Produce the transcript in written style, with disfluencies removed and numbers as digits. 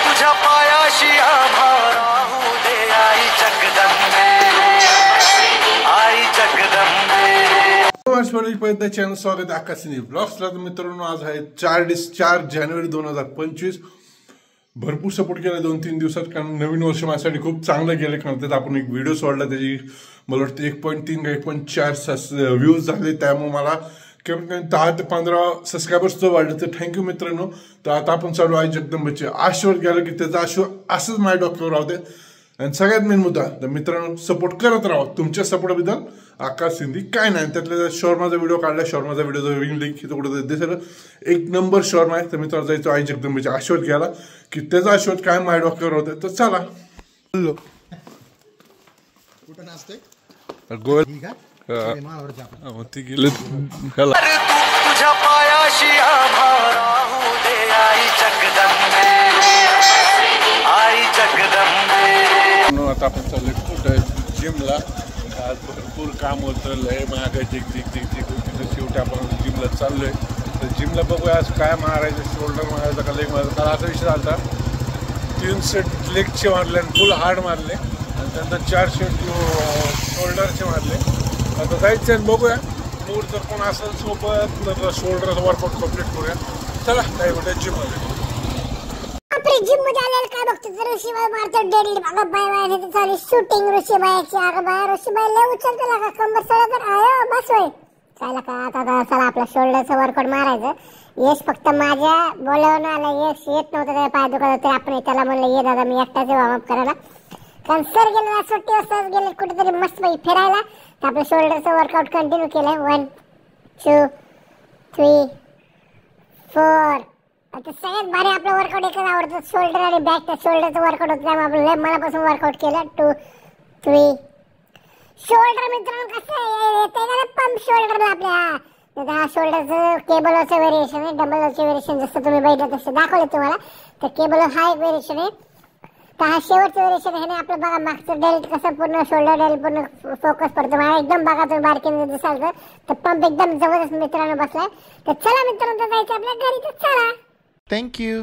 तुझ्या पायाशी आभार राहू दे आई जगदंबे, आई जगदंबे। चॅनल स्वागत आहे आकाशनी ब्लॉग्सला। तर मित्रांनो आज आहे 4 जानेवारी 2025। भरपूर सपोर्ट केला 2-3 दिवसात, कारण नवीन वर्ष माझ्यासाठी खूप चांगलं गेलं। कारण त्यात आपण एक व्हिडिओ सोडला, त्याची मला वाटतं 1.3 का 1.4 व्ह्यूज झाले। त्यामुळे मला कमीत कमी 10 ते 15 सबस्क्रायबर्स तो वाढले। तर थँक्यू मित्रांनो। तर आता आपण चालू आहे जगदंबेचे आशीर्वाद घ्यायला, की त्याचा आशीर्वाद असंच माझ्या डॉक्टरवर राहू दे। आणि सगळ्यात मेन मुद्दा, तर मित्रांनो सपोर्ट करत राहा। तुमच्या सपोर्टबद्दल आकाश सिंधी काय नाही। त्यातल्या शॉर्माचा व्हिडिओ काढला, शॉर्माचा व्हिडिओचा लिंक इथं कुठं दिसेल। एक नंबर शॉर्मा आहे। तर मित्रांनो जायचं आई जगदंबेचे आशीर्वाद घ्यायला, की त्याचा आशीर्वाद काय माझ्या डॉक्टरवर राहू दे। तर चला हॅलो कुठं नाचतोय गोल तुझ्या पायाशी आभार राहू दे आई जगदंबे, आई जगदंबे। आता आपण चाललोय कुठं जिमला। आज भरपूर काम होतं, लय महागाय जिग तिथं शेवटी आपण जिमला चाललोय। तर जिमला बघूया आज काय मारायचं, शोल्डर मारायचं का लेग मारायचं। काल असा विषय झाला, 3 सेट लेगचे मारले आणि फुल हार्ड मारले, आणि त्यानंतर 4 सेट शोल्डरचे मारले। आता जायचं आहे, बघूया मूड जर कोण असेल सोबत तर शोल्डरचा वर्कआउट कंप्लीट करूया। चला काय म्हणतात जिममध्ये। जिम मध्ये आलेला काय बघतो, तर ऋषीबाई मारतो डेडली भागा बाय बाय चालू शूटिंग ऋषीबाईची। अगं बाय ऋषीबाई लय उचलते लागा, कंबर सळा तर आयो बस होय। चला का आता चला आपला शोल्डरचं वर्कआउट मारायचं। यश फक्त माझ्या बोलावून आला, यश येत नव्हतं, त्याला पाय दुखत होते। आपण त्याला म्हणलं ये दादा मी एकटाच वॉर्मअप करायला। कारण सर गेले सुट्टी वाजता गेले कुठेतरी मस्त पैकी फिरायला। तर आपलं शोल्डरचं वर्कआउट कंटिन्यू केलंय। 1 2 3 4। आता सगळ्यात भारी आपलं वर्कआउट एकच आवडतं, शोल्डर आणि बॅक। त्या शोल्डरचं वर्कआउट होतं, त्यामुळे आपण लय मनापासून वर्कआउट केलं। 2 3 शोल्डर मित्रांनो कसं येते का पंप शोल्डरला आपल्या। हा शोल्डरचं केबलचं व्हेरिएशन आहे, डबलचं व्हेरिएशन जसं तुम्ही बघितलं तसं दाखवलं तुम्हाला। तर केबल हा एक व्हेरिएशन आहे, तर हा शेवटचं व्हेरिएशन आहे ना आपलं। बघा मागचं डेल्ट कसं पूर्ण शोल्डर डेल्ट पूर्ण फोकस पडतो मला एकदम। बघा तुम्ही बारकीने दिसाल तर पंप एकदम जबरदस्त मित्रांनो बसलाय। तर चला मित्रांनो जायचं आपल्या घरी, तर चला। थँक्यू।